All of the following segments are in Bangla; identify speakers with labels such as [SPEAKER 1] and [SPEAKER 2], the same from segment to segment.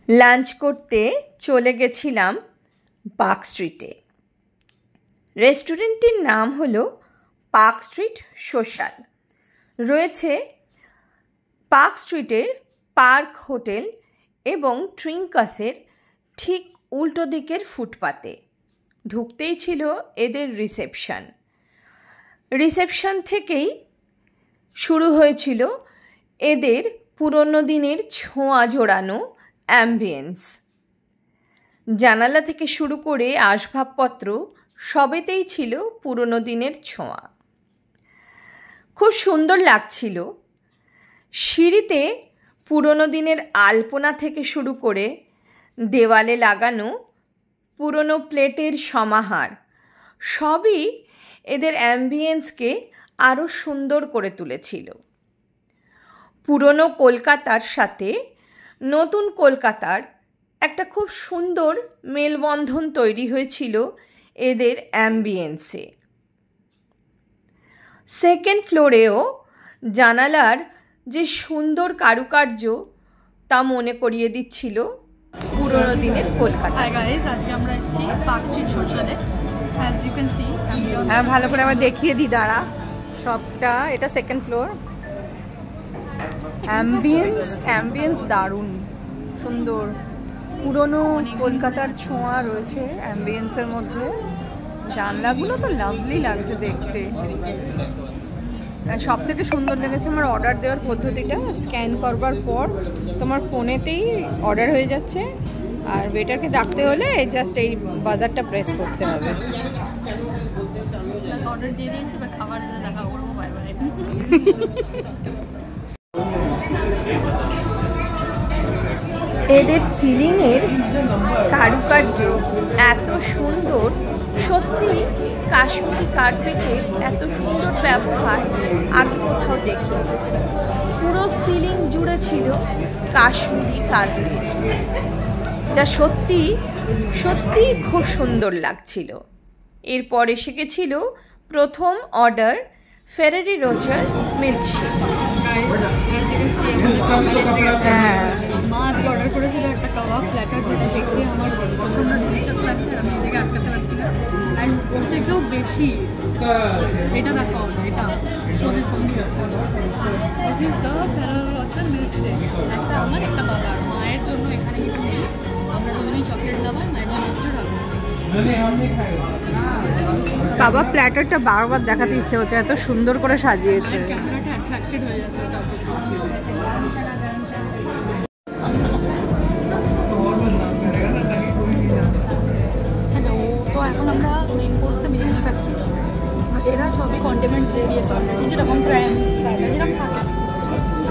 [SPEAKER 1] লাঞ্চ করতে চলে গেছিলাম পার্ক স্ট্রিটে। রেস্টুরেন্টটির নাম হলো পার্ক স্ট্রিট সোশ্যাল। রয়েছে পার্ক স্ট্রিটের পার্ক হোটেল এবং ট্রিঙ্কাসের ঠিক উল্টো দিকের ফুটপাতে। ঢুকতেই ছিল এদের রিসেপশন থেকেই শুরু হয়েছিল এদের পুরনো দিনের ছোঁয়া জোড়ানো অ্যাম্বিয়েন্স। জানালা থেকে শুরু করে আসবাবপত্র সবেতেই ছিল পুরনো দিনের ছোঁয়া। খুব সুন্দর লাগছিল। সিঁড়িতে পুরনো দিনের আলপনা থেকে শুরু করে দেওয়ালে লাগানো পুরনো প্লেটের সমাহার সবই এদের অ্যাম্বিয়েন্সকে আরও সুন্দর করে তুলেছিল। পুরনো কলকাতার সাথে নতুন কলকাতার একটা খুব সুন্দর মেলবন্ধন তৈরি হয়েছিল এদের অ্যাম্বিয়েন্সে। সেকেন্ড ফ্লোরেও জানালার যে সুন্দর কারুকার্য তা মনে করিয়ে দিচ্ছিল পুরনো দিনের কলকাতা।
[SPEAKER 2] আজকে আমরা এসেছি পার্ক স্ট্রিট সোশ্যালে। অ্যাজ ইউ ক্যান সি,
[SPEAKER 1] হ্যাঁ, ভালো করে আবার দেখিয়ে দিই, দাঁড়া। সবটা এটা সেকেন্ড ফ্লোর। অ্যাম্বিয়েন্স দারুণ সুন্দর, পুরনো কলকাতার ছোঁয়া রয়েছে অ্যাম্বিয়েন্সের মধ্যে। জানলাগুলো তো লাভলি লাগছে দেখতে। সব থেকে সুন্দর লেগেছে আমার অর্ডার দেওয়ার পদ্ধতিটা। স্ক্যান করবার পর তোমার ফোনেতেই অর্ডার হয়ে যাচ্ছে, আর ওয়েটারকে ডাকতে হলে জাস্ট এই বাজারটা প্রেস করতে হবে।
[SPEAKER 2] অর্ডার দিয়ে দিয়েছি, বাট খাবার দেখা করবো। Bye bye.
[SPEAKER 1] এদের সিলিংয়ের কারুকার্য এত সুন্দর, সত্যি কাশ্মীরি কার্পেটের এত সুন্দর ব্যবহার আগে কোথাও দেখি। পুরো সিলিং জুড়ে ছিল কাশ্মীরি কার্পেট, যা সত্যি সত্যি খুব সুন্দর লাগছিল। এরপর এসে গেছিল প্রথম অর্ডার, ফেরারি রোজার মিল্কশেক।
[SPEAKER 2] মাছ অর্ডার করেছিল একটা কাবাব প্ল্যাটার, যেটা দেখে আমার প্রচণ্ড ডিলিশিয়াস লাগছে আর আমি এদিকে আটকাতে পারছি না। অ্যান্ড ওর থেকেও বেশি এটা দেখা হবে, এটা দিস ইজ দ্য ফেরারি রোজার মিল্কশেক। একটা আমার, একটা বাবার। মায়ের জন্য এখানে কিছু নেই, আমরা দুজনেই চকলেট খাবার, মায়ের জন্য কিছু খাবো।
[SPEAKER 1] কাবাব প্ল্যাটারটা বারবার দেখাতে ইচ্ছে হচ্ছে, এত সুন্দর করে সাজিয়েছে।
[SPEAKER 2] ক্যামেরাটা অ্যাট্রাক্টেড হয়ে যাচ্ছে ওটা। হ্যালো, তো এখন আমরা মেইন কোর্সে বিরিয়ানি খাচ্ছি। এরা সবই কন্ডিমেন্টস দিয়ে দিয়েছে অলরেডি, যেরকম প্রাইস যেরকম থাকে।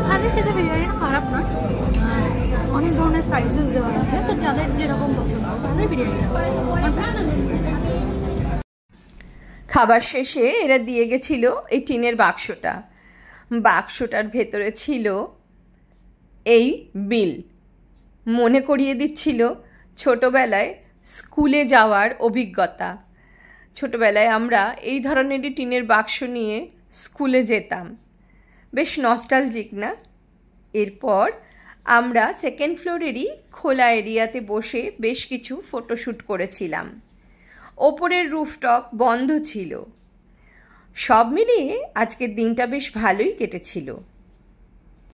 [SPEAKER 2] খালি সেটা বিরিয়ানিটা খারাপ না, অনেক ধরনের স্পাইসেস দেওয়া আছে, তো যাদের যেরকম পছন্দ তাদের বিরিয়ানি।
[SPEAKER 1] খাবার শেষে এরা দিয়ে গেছিল এই টিনের বাক্সটার ভেতরে ছিল এই বিল। মনে করিয়ে দিচ্ছিল ছোটোবেলায় স্কুলে যাওয়ার অভিজ্ঞতা। ছোটোবেলায় আমরা এই ধরনেরই টিনের বাক্স নিয়ে স্কুলে যেতাম। বেশ নস্টালজিক না? এরপর আমরা সেকেন্ড ফ্লোরেরই খোলা এরিয়াতে বসে বেশ কিছু ফটোশ্যুট করেছিলাম। ওপরের রুফটপ বন্ধ ছিল। সব মিলিয়ে আজকের দিনটা বেশ ভালোই কেটেছিল।